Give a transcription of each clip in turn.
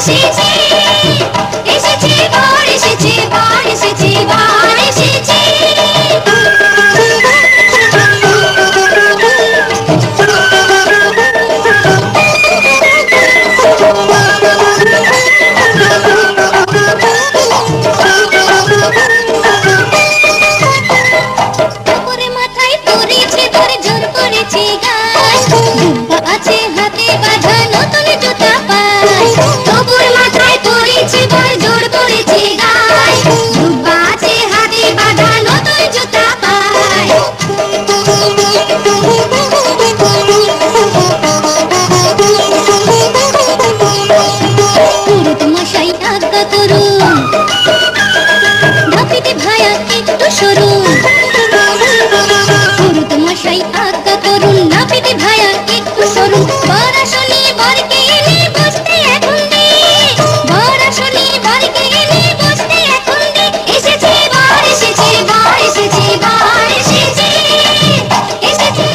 এসেছে এসেছে বর এসেছে বর এসেছে বর এসেছে উপরে মাথায় পড়েছে তোর জোর পড়েছে গাছ দুব্বা আছে হাতে বাঁধা নতুন জুতা পায় তবুর মাথায় পড়েছে তোর জোর পড়েছে গাছ দুব্বা আছে হাতে বাঁধা নতুন জুতা পায় পুরুত মশাই আজ্ঞা করুন ধাপিতে ভায়া একটু সরুন পুরুত মশাই আজ্ঞা করুন নাপিতে ভায়া একটু সরুন বর আসনি বরকে এনে বসতে এখন দে বর আসনি বরকে এনে বসতে এখন দে এসেছে বর এসেছে বর এসেছে বর এসেছে এসেছে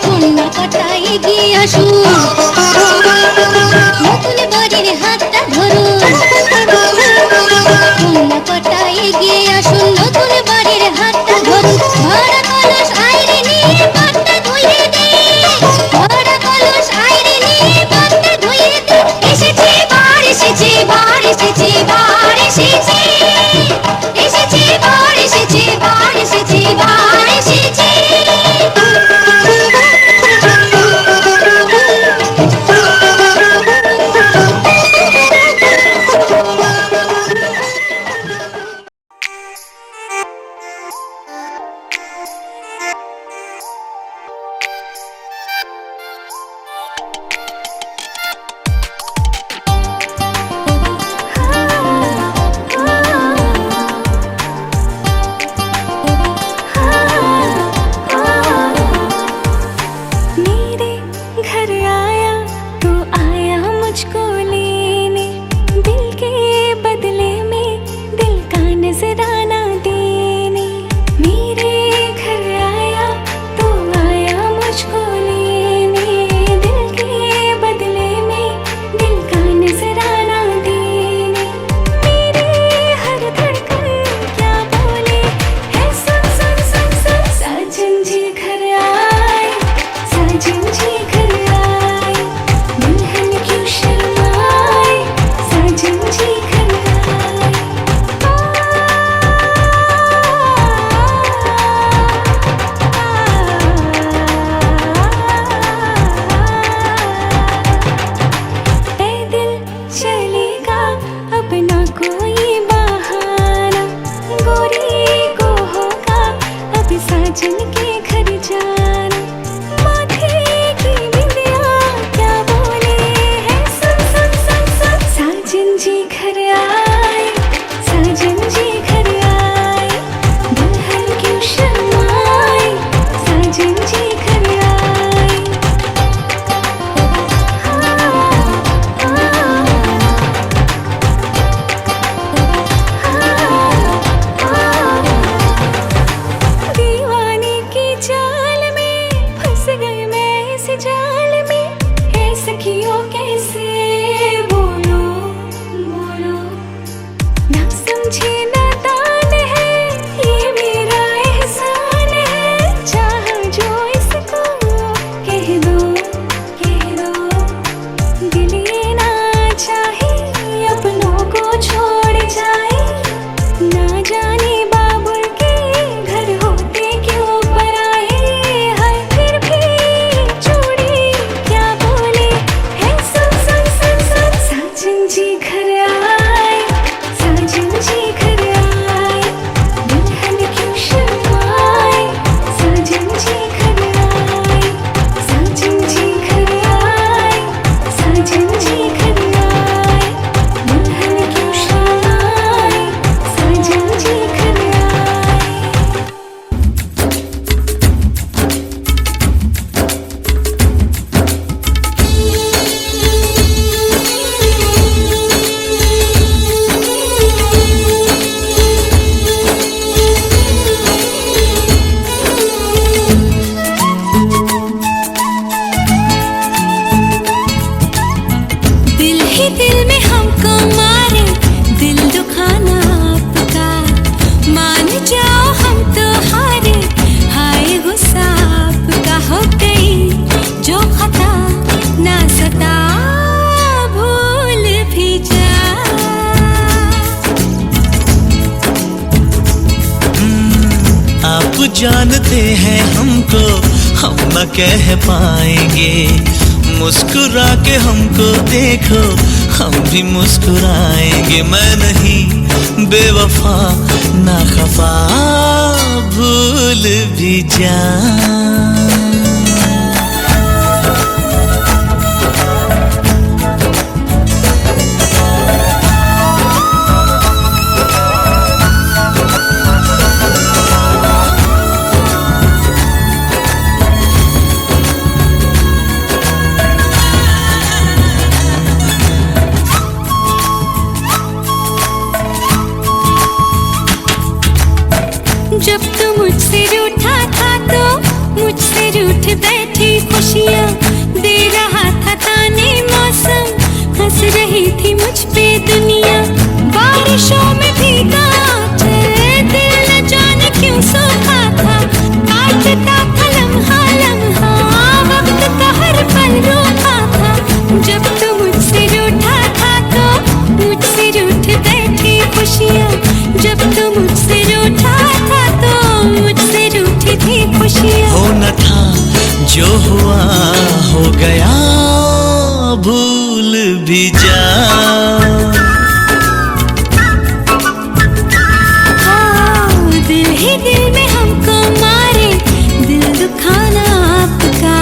কন্যা কটা এগিয়ে আসুন নতুন বরের হাতটা ধরুন কন্যা কটা এগিয়ে আসুন নতুন বরের হাতটা ধরুন ভরা কলস আইরে নিয়ে পাটটা ধুয়ে দে ভরা কলস আইরে নিয়ে পাটটা ধুয়ে দে এসেছে বর এসেছে বর এসেছে বর এসেছে এসেছে বর এসেছে বর এসেছে বর এসেছে जानते हैं हमको, हम न कह पाएंगे। मुस्कुरा के हमको देखो, हम भी मुस्कुराएंगे। मैं नहीं बेवफा ना खफा, भूल भी जा। जब तू मुझसे रूठा था तो मुझसे रूठ बैठी खुशियाँ दे रहा था ताने मौसम, हंस रही थी मुझ पे दुनिया। बारिशों में भीगा दिल न जाने क्यों सूखा था, काटता था लम्हा लम्हा, वक्त का हर पल रूठा था। जब तू मुझसे रूठा था तो मुझसे रूठ बैठी खुशियाँ, जब तू मुझसे रूठा था तो मुझसे रूठी थी खुशियाँ। होना था जो हुआ हो गया, भूल भी जा। हाँ, दिल ही दिल में हमको मारे, दिल दुखाना आपका,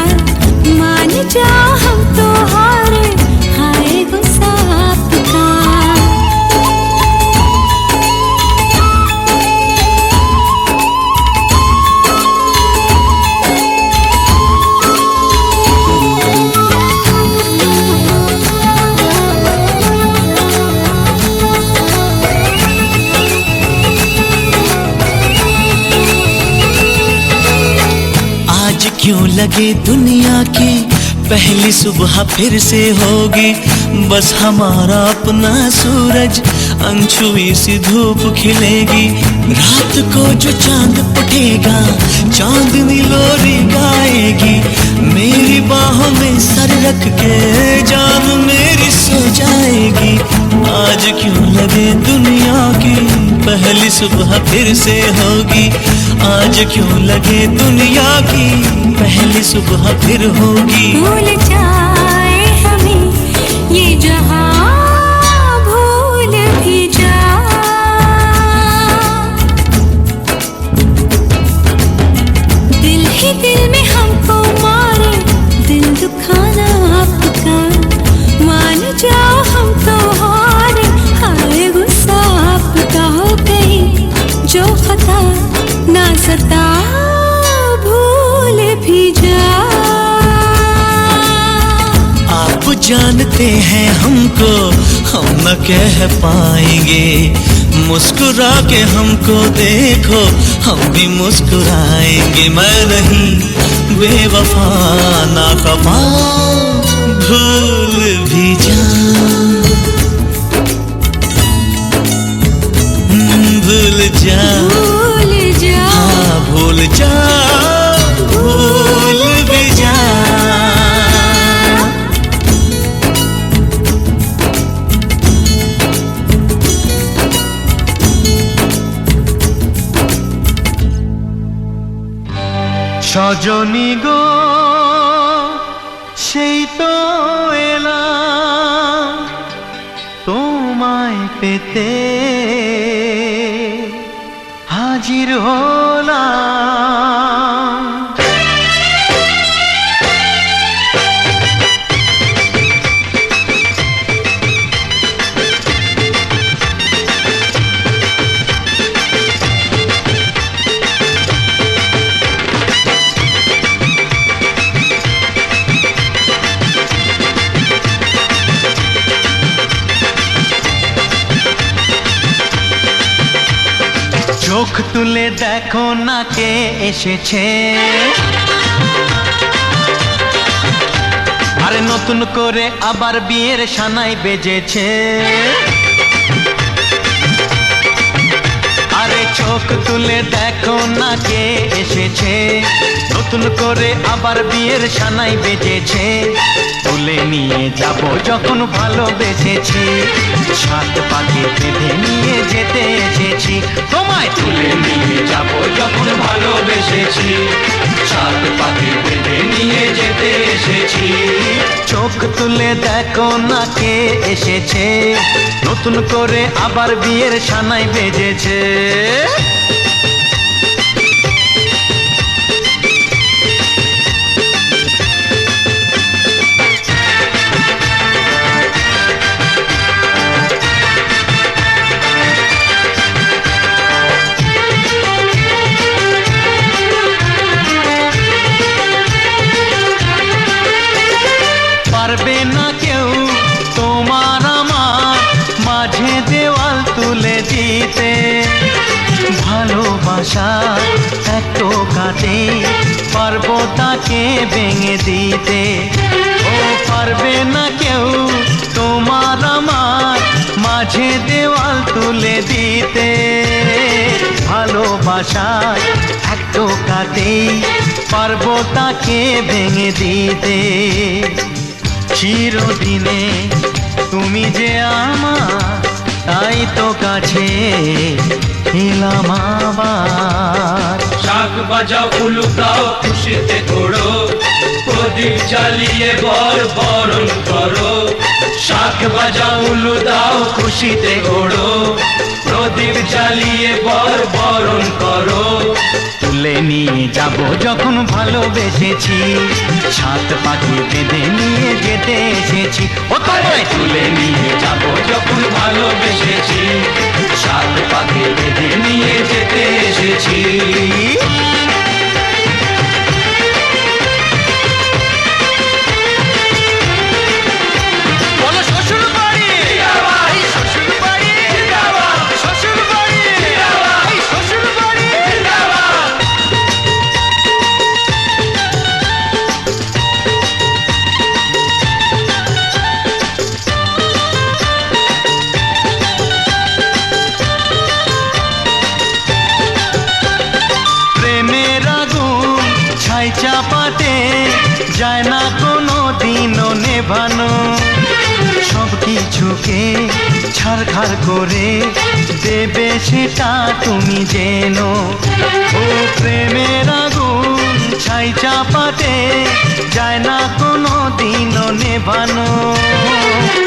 मान जाओ हम तो हारे, हाय गुस्सा आपका। क्यों लगे दुनिया की पहली सुबह फिर से होगी, बस हमारा अपना सूरज अनछुई सी धूप खिलेगी। रात को जो चांद उठेगा, चांदनी लोरी गाएगी, मेरी बाहों में सर रख के जान मेरी सो जाएगी। आज क्यों लगे दुनिया की पहली सुबह फिर से होगी, आज क्यों लगे दुनिया की पहली सुबह फिर होगी। भूल जाए हमें ये जहां, भूल भी जा। दिल ही दिल में हमको मारे, दिल दुखाना आपका, मान जाओ हम तो हारे, हाय गुस्सा आपका। हो गई जो खता ना सता, भूल भी जा। आप जानते हैं हमको, हम न कह पाएंगे। मुस्कुरा के हमको देखो, हम भी मुस्कुराएंगे। मैं नहीं बेवफा ना खफा, भूल भी जा। भूल जा, भूल जा, हाँ भूल जा, भूल भी जा। সজনী গো সেই তো এলাম তোমায় পেতে, হাজির হলাম। চোখ তুলে দেখো না কে এসেছে, আরে নতুন করে আবার বিয়ের সানাই বেজেছে। আরে চোখ তুলে দেখো না কে এসেছে, নতুন করে আবার বিয়ের সানাই বেজেছে। তুলে নিয়ে যাব যখন ভালোবেসেছি, সাত পাকে বেঁধে নিয়ে যেতে এসেছি। তোমায় তুলে নিয়ে যাব যখন ভালোবেসেছি, সাত পাকে বেঁধে নিয়ে যেতে এসেছি। চোখ তুলে দেখো না কে এসেছে, নতুন করে আবার বিয়ের সানাই বেজেছে। পারবে না কেউ তোমার আমার মাঝে দেওয়াল তুলে দিতে, ভালোবাসা এত কাটে পারবো তাকে ভেঙে দিতে। ও পারবে না কেউ তোমার আমার মাঝে দেওয়াল তুলে দিতে, ভালোবাসা এত কাটে পারবো তাকে ভেঙে দিতে। চিরদিনে তুমি যে আমার, তাই তো কাছে এলাম আবার। শাক বাজাও উলু দাও খুশিতে ঘোড়ো, প্রদীপ জ্বালিয়ে বরণ করো। শাক বাজাও উলু দাও খুশিতে ঘোড়ো, প্রদীপ জ্বালিয়ে বরণ করো। তুলে নিয়ে যাব যখন ভালোবেসেছি, সাত পাখি বেঁধে নিয়ে যেতে এসেছি। ও তোমায় তুলে নিয়ে যাব যখন ভালোবেসেছি, সাত পাকে বেঁধে নিয়ে যেতে এসেছি। বলো শ্বশুর বাড়ি, এই শ্বশুর বাড়ি, শ্বশুর বাড়ি, এই শ্বশুর বাড়ি। প্রেমের আগুন ছাই চাপাতে যায় না কোনো দিনও নেভানো, সব কিছুকে ছারখার করে দেবে সেটা তুমি জেনো। ও প্রেমের আগুন ছাই চাপাতে যায় না কোনো দিনও নেভানো,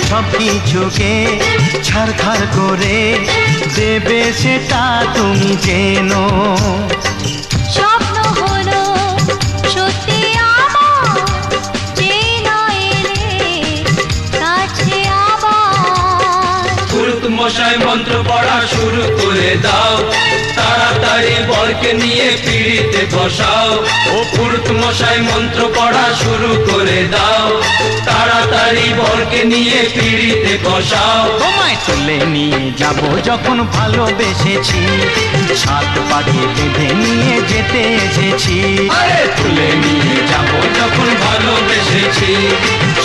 সব কিছুকে ছারখার করে দেবে সেটা তুমি জেনো। স্বপ্ন হলো সত্যি আমার, যে না এলে কাছে আবার। পুরুত মশাই মন্ত্র পড়া শুরু করে দাও, তাড়াতাড়ি বরকে নিয়ে পিড়িতে বসাও। ও পুরুত মশাই মন্ত্র পড়া শুরু করে দাও, তাড়াতাড়ি বরকে নিয়ে পিড়িতে বসাও। তোমায় তুলে নিয়ে যাব যখন ভালোবেসেছি, সাত পাকে বেঁধে নিয়ে যেতে এসেছি। আরে তুলে নিয়ে যাব যখন ভালোবেসেছি,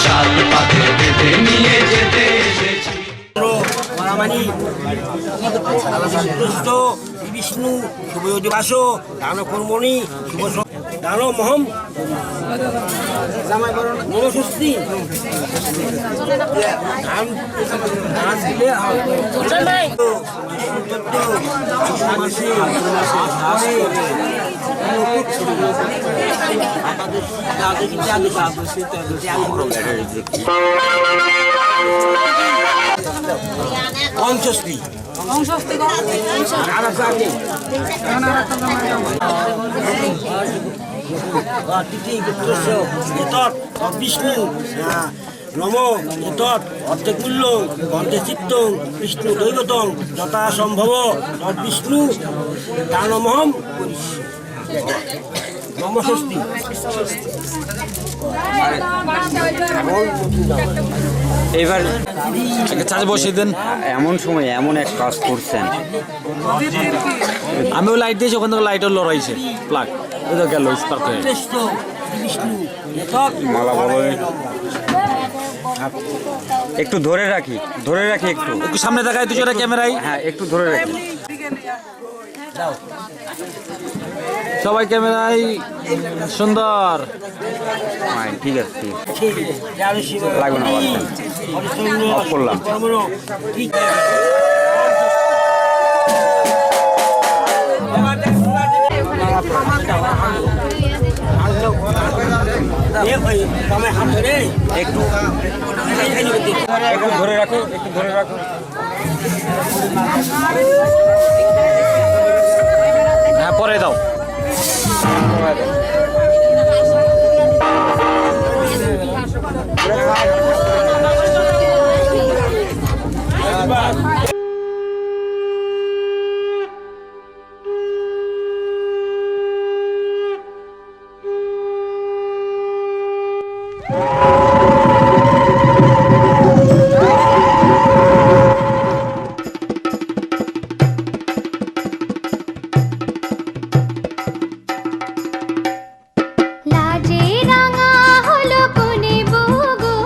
সাত পাকে বেঁধে নিয়ে যেতে এসেছি। মারামারি কৃষ্ণ বিষ্ণু শুভযোদিবাস দান কর্মণি শুভ দান মহম নমস্তি ধান দিলে অঞ্চস্তি বিষ্ণু নম এতৎ অর্ধেকুল্য গন্ধে চিত্ত বিষ্ণু দৈবতং যথা সম্ভব তদ্বিষ্ণু দানমহম নমস্তি। এবার চার্জ বসিয়ে দেন। এমন সময় এমন এক কাজ করছেন, আমিও লাইট দিয়েছি, ওখান থেকে লাইটও লড়াইছে প্লাগ গেল স্পার্ক হয়ে। মালা বলো একটু ধরে রাখি একটু একটু সামনে দেখায় দুজোটা ক্যামেরায়। হ্যাঁ একটু ধরে রাখি সবাই ক্যামেরায়। সুন্দর। ঠিক আছে ঠিক আছে লাগবে না অফ করলাম একটু একটু ধরে রাখো হ্যাঁ পরে দাও লাজে রাঙা হলো কোনে বগো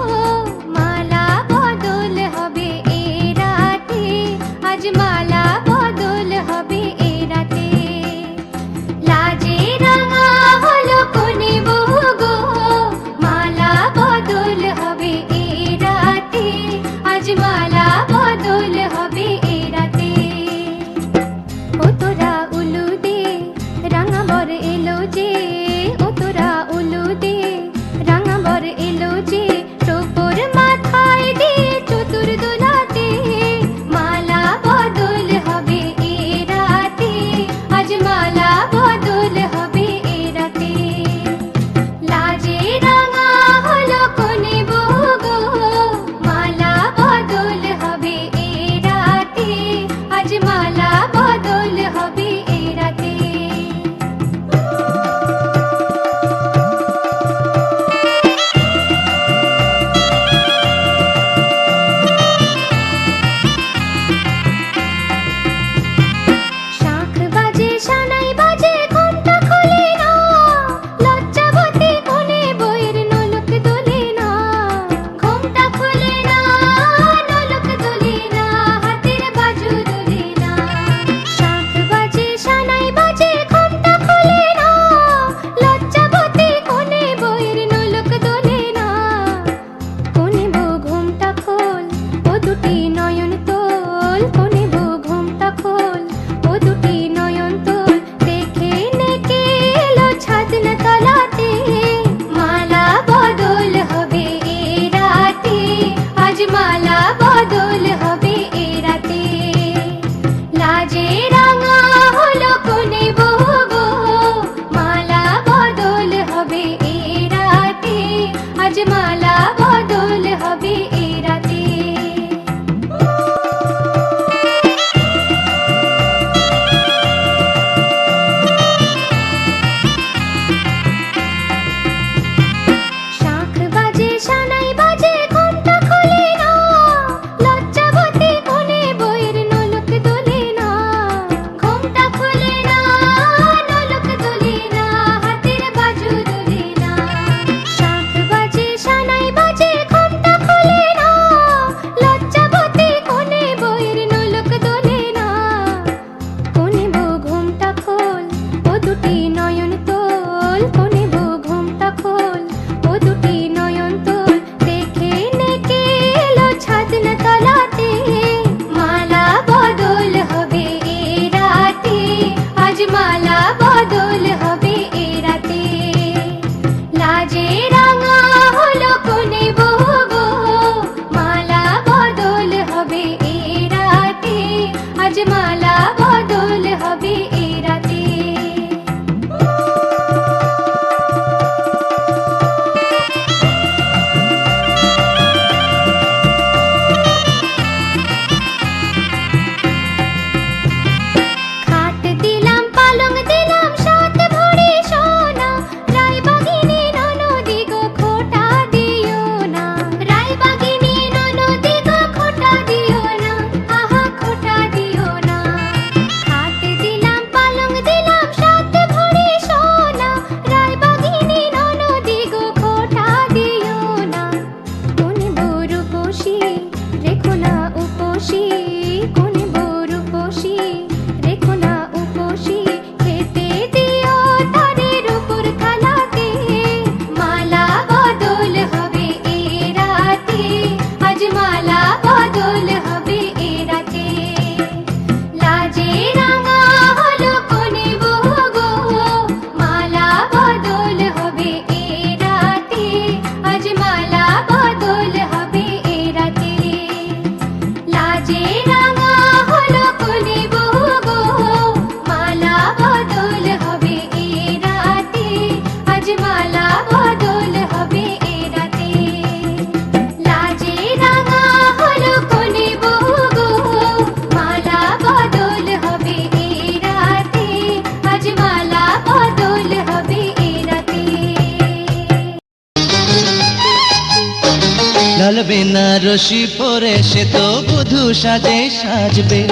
লাল বেনারসি পরে সে তো বধূ সাজে সাজবে,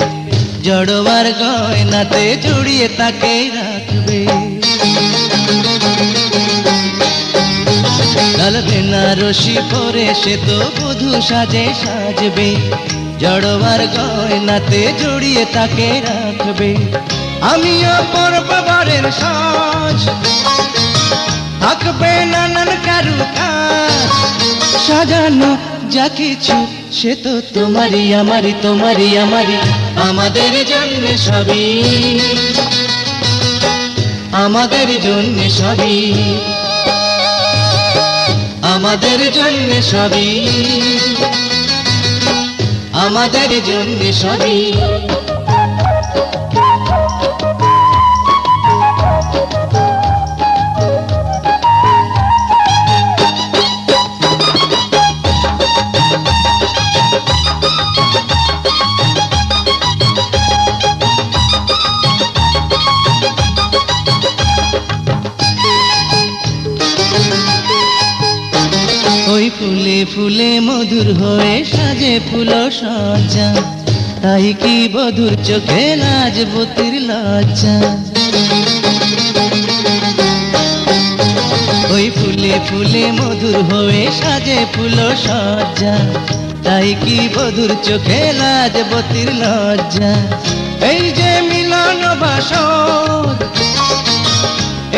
জড়োয়ার গয়নাতে জড়িয়ে তাকে রাখবে। লাল বেনারসি পরে সে তো বধূ সাজে সাজবে, জড়োয়ার গয়নাতে জড়িয়ে তাকে রাখবে। আমিও পরব বরের সাজ, থাকবে নানান কারুকাজ, সাজানো যা কিছু সে তো তোমারই আমারই, তোমারই আমারই, আমাদের জন্য সবই, আমাদের জন্য সবই, আমাদের জন্য সবই, আমাদের জন্য সবই। ওই ফুলে ফুলে মধুর হয়ে সাজে ফুল সজ্জা, তাই কি বধুর চোখে লাজবতীর লজ্জা। ওই ফুলে ফুলে মধুর হয়ে সাজে ফুল সজ্জা, তাই কি বধুর চোখে লাজবতীর লজ্জা। এই যে মিলন বাসর,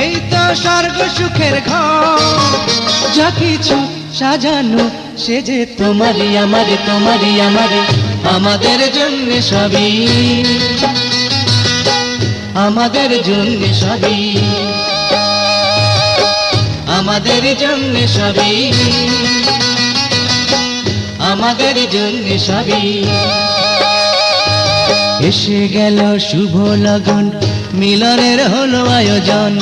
এই তো স্বর্গ সুখের ঘর, যা কিছু সাজানো সে যে তোমারই আমারই, তোমারই আমারই, আমাদের জন্য সবই, আমাদের জন্য সবই, আমাদের জন্য সবই, আমাদের জন্য সবই। এসে গেল শুভ লগন, মিলনের হলো আয়োজন,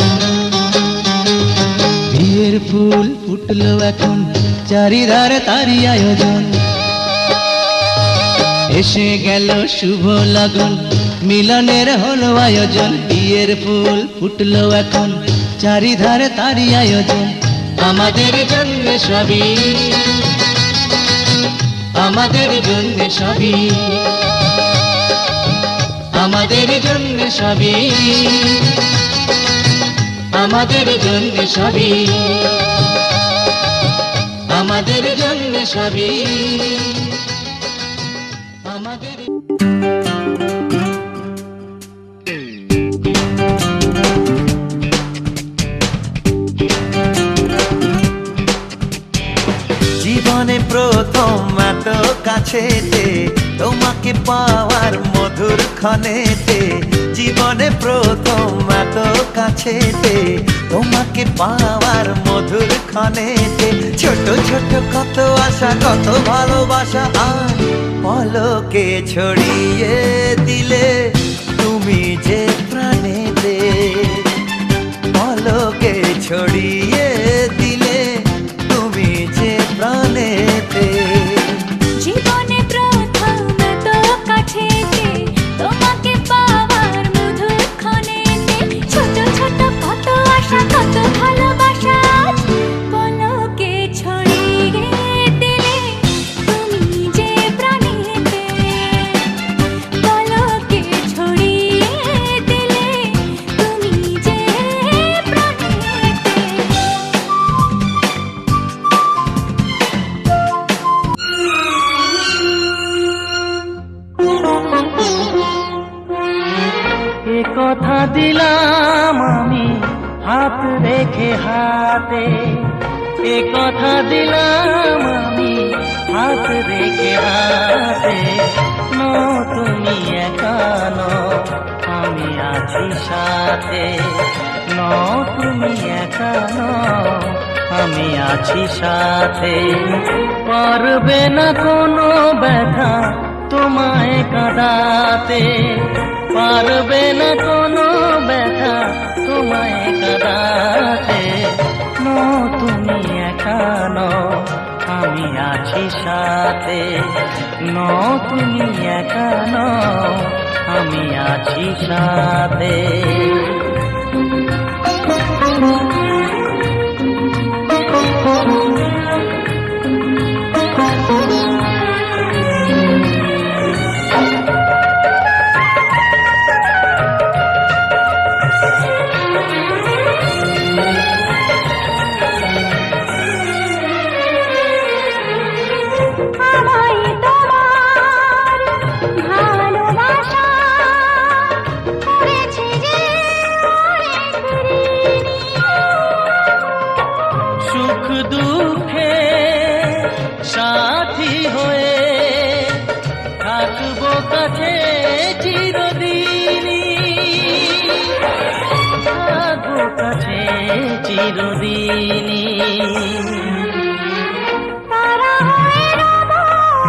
বিয়ের ফুল ফুটলো এখন, চারিধারে তারই আয়োজন। এসে গেল শুভ লগন, মিলনের হলো আয়োজন, বিয়ের ফুল ফুটলো এখন, চারিধারে তারই আয়োজন। আমাদের জন্য সবই, আমাদের জন্য সবই, আমাদের জন্য সবই, আমাদের জন্য সবই, আমাদের জন্য সবই, আমাদের। জীবনে প্রথম এত কাছেতে তোমাকে পাওয়ার মধুর ক্ষণেতে, জীবনে প্রথম এত কাছেতে তোমাকে পাওয়ার মধুর ক্ষণেতে, ছোট ছোট কত আশা কত ভালোবাসা আর পলকে ছড়িয়ে দিলে তুমি যে প্রাণেতে, পলকে ছড়িয়ে দিলে তুমি যে প্রাণেতে। জীবনে প্রথম এত কাছেতে তোমাকে পাওয়ার মধুর ক্ষণেতে, ছোট ছোট কত আশা কত ভালোবাসা পলকে ছড়িয়ে দিলে তুমি যে প্রাণেতে, পলকে ছড়িয়ে দিলে তুমি যে প্রাণেতে। এ কথা দিলাম আমি হাত রেখে হাতে, এ কথা দিলাম আমি হাত রেখে হাতে, নো তুমি একা নও আমি আছি সাথে, নো তুমি একা নও আমি আছি সাথে। পারবে না কোনো ব্যথা তোমায় কাঁদাতে, পারবে না কোনো ব্যথা তোমায় কাঁদাতে, নো তুমি একা নও আমি আছি সাথে, নো তুমি একা নও আমি আছি সাথে। সাথী হয়ে থাকবো কাছে চিরদিনই, থাকবো কাছে চিরদিনই। তারা হয়ে রব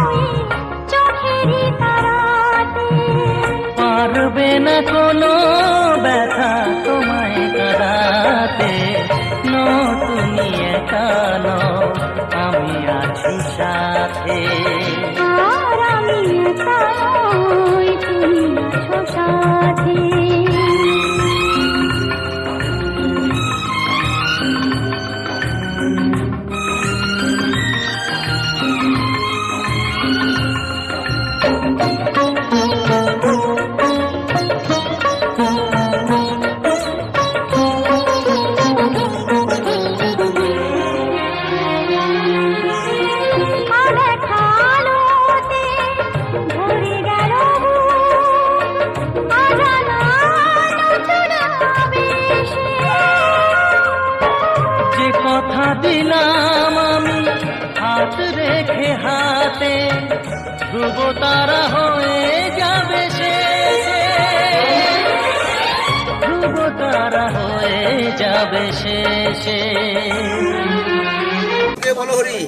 ওই চোখেরই তারাতে, পারবে না কোনো ব্যথা তোমায় কাঁদাতে, নতুন একানো আমি আছি সাথে। আর আমি একা নই, তুমি আছো সাথে। যে কথা দিলাম আমি হাত রেখে হাতে, ধ্রুব তারা হয়ে যাবে শেষে, ধ্রুব তারা হয়ে যাবে শেষে। বলো হরি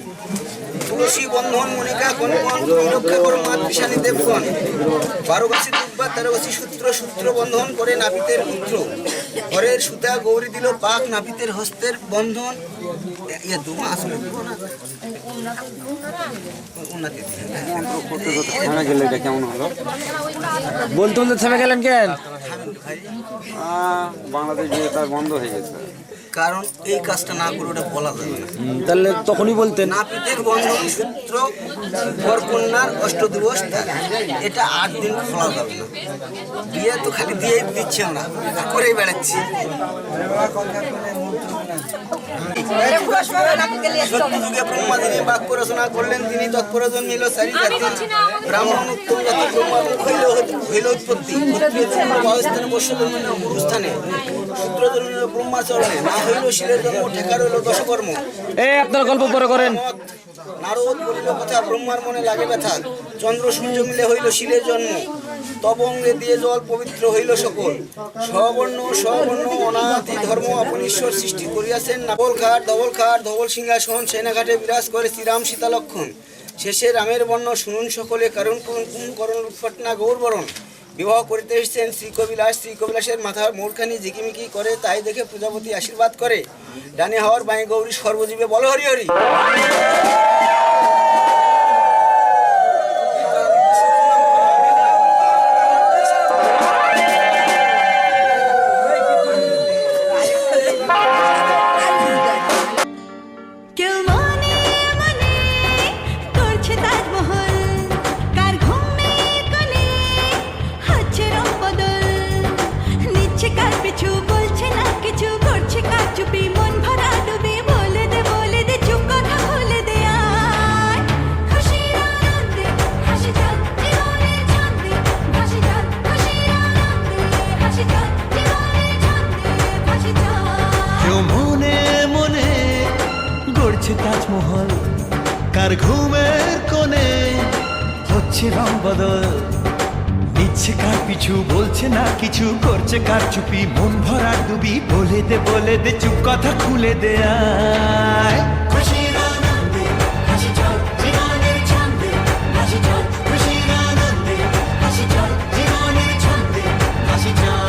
তুলসী বন্ধন মনিকা কনকন রক্ষা করো মা কৃষাণী দেবগণ, 12 গাছি দুব্বা 13 গাছি সূত্র, সূত্র বন্ধন করে নাপিতের পুত্র, ঘরের সুতা গৌরী দিল পাক নাপিতের হস্তের বন্ধন। ইয়ে দুমা আসলে থেমে গেলে এটা কেমন হলো? বলতে বলতে থেমে গেলেন কেন? বাংলাদেশ তার বন্ধ হয়ে গেছে, কারণ এই কাজটা না করে ওটা বলা যাবে না। তাহলে তখনই বলতেন নাপিতের বন্ধন সূত্র ঘর কন্যার অষ্টদিবস, এটা 8 দিন খোলা যাবে না। বিয়ে তো খালি দিয়ে দিচ্ছে আমরা, করেই বেড়াচ্ছি। সত্যযুগে ব্রহ্মাদিনী বাক্য রচনা করলেন তিনি, তৎপর জন্মিল 4 জাতি, ব্রাহ্মণ উত্তম জাতি ব্রহ্মালোক হইল উৎপত্তি, ক্ষত্রিয় জন্ম বায়ুস্থানে, বৈশ্য জন্মিল গুরুস্থানে, শূদ্র জন্মিল ব্রহ্মাচরণে, না হইল শিলের জন্ম, ঠেকা রইল দশকর্ম। আপনার গল্প পরে করেন। নারদ বলিল কথা, ব্রহ্মার মনে লাগে ব্যথা, চন্দ্র সূর্য মিলে হইল শিলের জন্ম, তব অঙ্গে দিয়ে জল পবিত্র হইল সকল, সবর্ণ সবর্ণ অনাদি ধর্ম আপনি ঈশ্বর সৃষ্টি করিয়াছেন, নাবল খাট ধবল সিংহাসন, সেনাঘাটে বিরাজ করে শ্রীরাম সীতা লক্ষণ, শেষে রামের বর্ণ শুনুন সকলে, কারণ কোন করণ উৎপট না গৌরবরণ, বিবাহ করিতে এসেছেন শ্রীকবিলাসের মাথার মোড়খানি ঝিকিমিকি করে, তাই দেখে প্রজাপতি আশীর্বাদ করে, ডানে হওয়ার বাঁয়ে গৌরী সর্বজীবে বল হরি হরি। কেউ মনে মনে করছে তাজমহল, কার ঘুমের কোণে হচ্ছে রংবদল, নিচ্ছে কার পিছু বলছে না কিছু, করছে কার চুপি মন ভরা ডুবি, বলে দে চুপ কথা বলে দে আর খুশির আনন্দে হাসি যাক জীবনের ছন্দে ভাসি যাক, খুশির আনন্দে হাসি যাক জীবনের ছন্দে ভাসি যাক। কেউ মনে মনে গড়ছে তাজমহল, কার ঘুমের কোণে হচ্ছে রং বদল, নিচ্ছে কার পিছু বলছে না কিছু, করছে কার চুপি মন ভরা ডুবি, বলে দে চুপ কথা খুলে দে আয় খুশির আনন্দে হাসি চল জীবনের ছন্দে হাসি চল, খুশির আনন্দে হাসি চল জীবনের ছন্দে হাসি চল।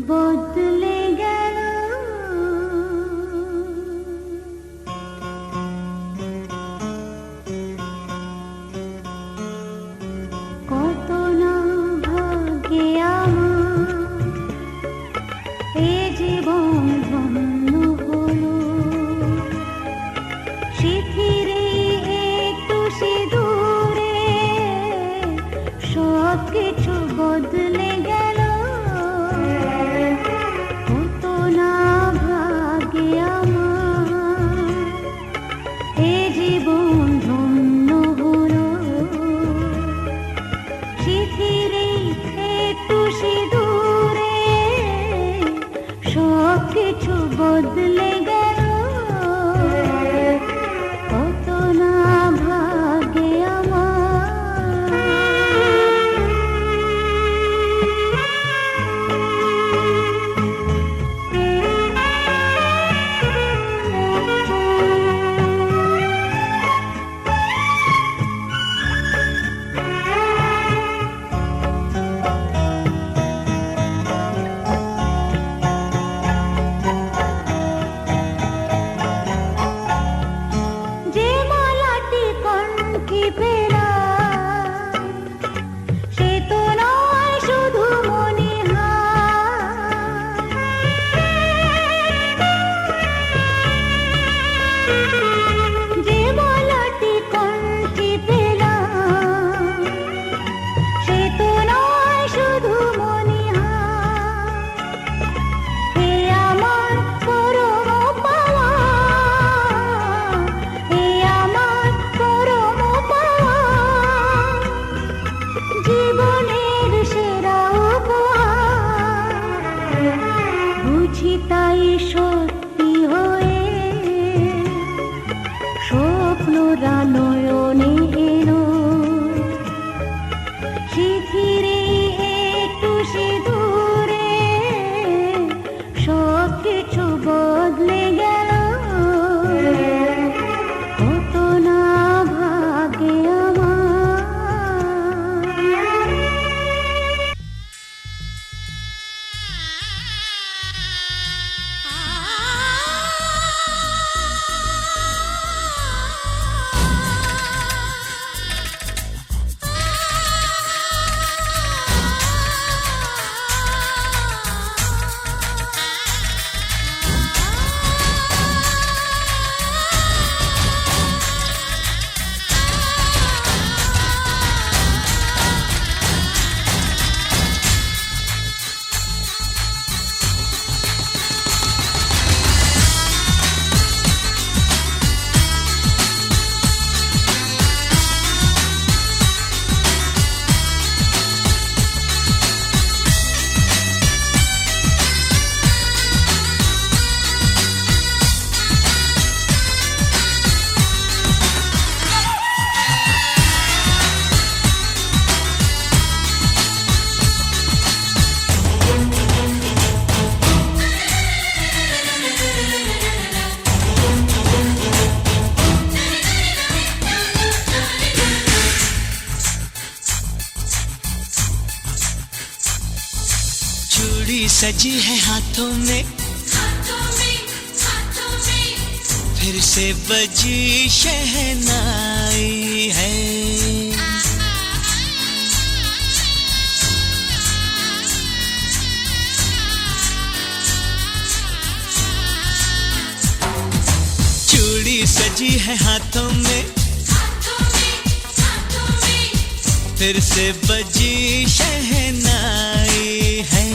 বদলে গেল কত না ভাগ্যে আমার এ জীবন ধন্য হলো শিথিরে একটু সিঁদুরে সব কিছু বদলে গেল কত না ভাগ্যে আমার এ জীবন ধন্য হলো শিথিরে একটু সিঁদুরে সব কিছু বদলে গেল কত না ভাগ্যে যে মালাটি কণ্ঠে পেলাম সে তো নয় শুধু মনিহার যে মালাটি কণ্ঠে পেলাম সে তো নয় শুধু মনিহার হে আমার পরম পাওয়া হে আমার পরম পাওয়া জীবনের সেরা উপহার বুঝি তাই সত্যি হয়ে স্বপ্নরা নয়নে এলো শিথিরে একটু সিঁদুরে সব কিছু বদলে গেল কত না ভাগ্যে चूड़ी सजी है हाथों में फिर से बजी शहनाई है चूड़ी सजी है हाथों में फिर से बजी शहनाई है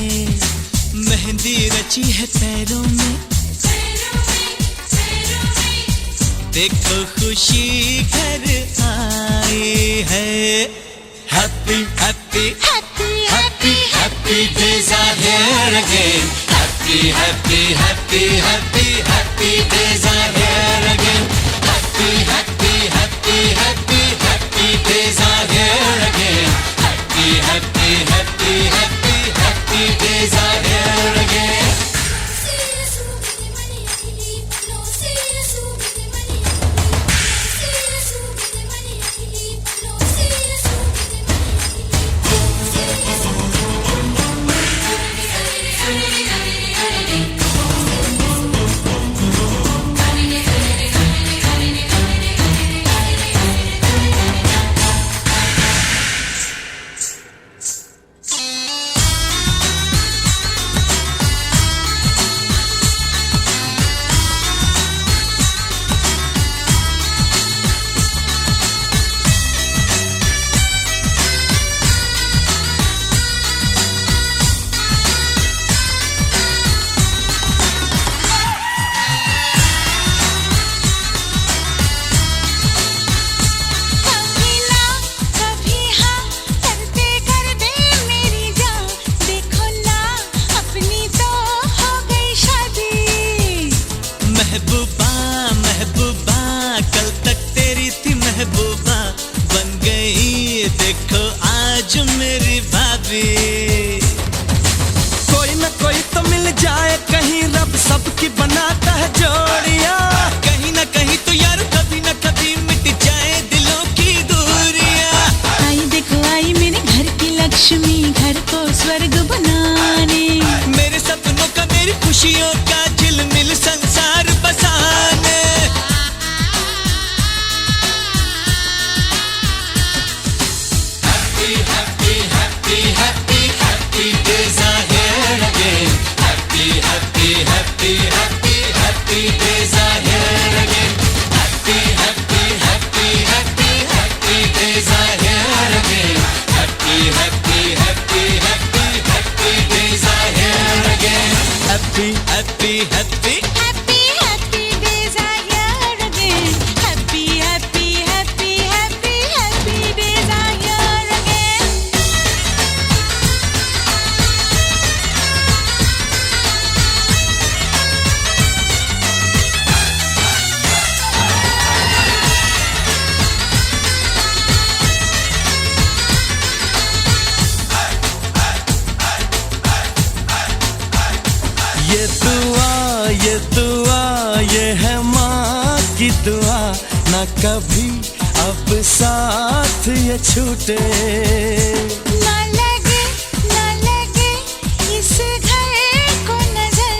मेहंदी रची है पैरों में देखो खुशी घर आई है happy happy happy happy happy days are here again happy happy happy happy happy days are here again happy happy happy happy happy days are here again happy happy happy happy happy days are here again আমার आज मेरी भाभी। कोई न कोई तो मिल जाए कहीं, रब सबकी बनाता है जोड़ियां। कहीं न कहीं तो यार कभी न कभी मिट जाए दिलों की दूरियां। आई देखो आई मेरे घर की लक्ष्मी, घर को स्वर्ग बनाने। मेरे सपनों का, मेरी खुशियों का झिलमिल संसार बसाने। Happy days are here again. Happy days are here again. Happy days are here again. Happy days are here again. Happy days are here again. Happy days are here again. ये है माँ की दुआ, ना कभी अब साथ ये छूटे। ना लगे इस घर को नजर,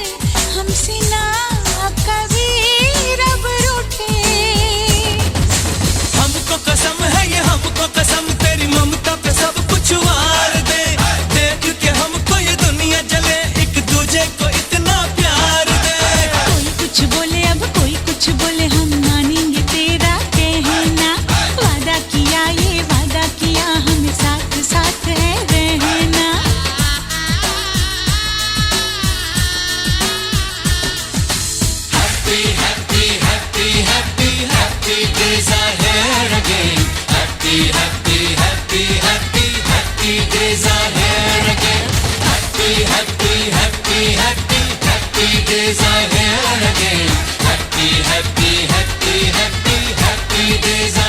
हमसे ना अब कभी रब रूठे। हमको कसम है ये, हमको कसम तेरी ममता पे सब कुछ वार दे। देख के हमको ये दुनिया जले, एक दूजे को इतना प्यार दे। कोई कुछ बोले अब कोई कुछ बोले, हम मानेंगे तेरा कहना। वादा किया ये वादा किया, हमें साथ साथ है रहना। Happy days are here again. Happy days are here again. Happy days are here again. Happy days are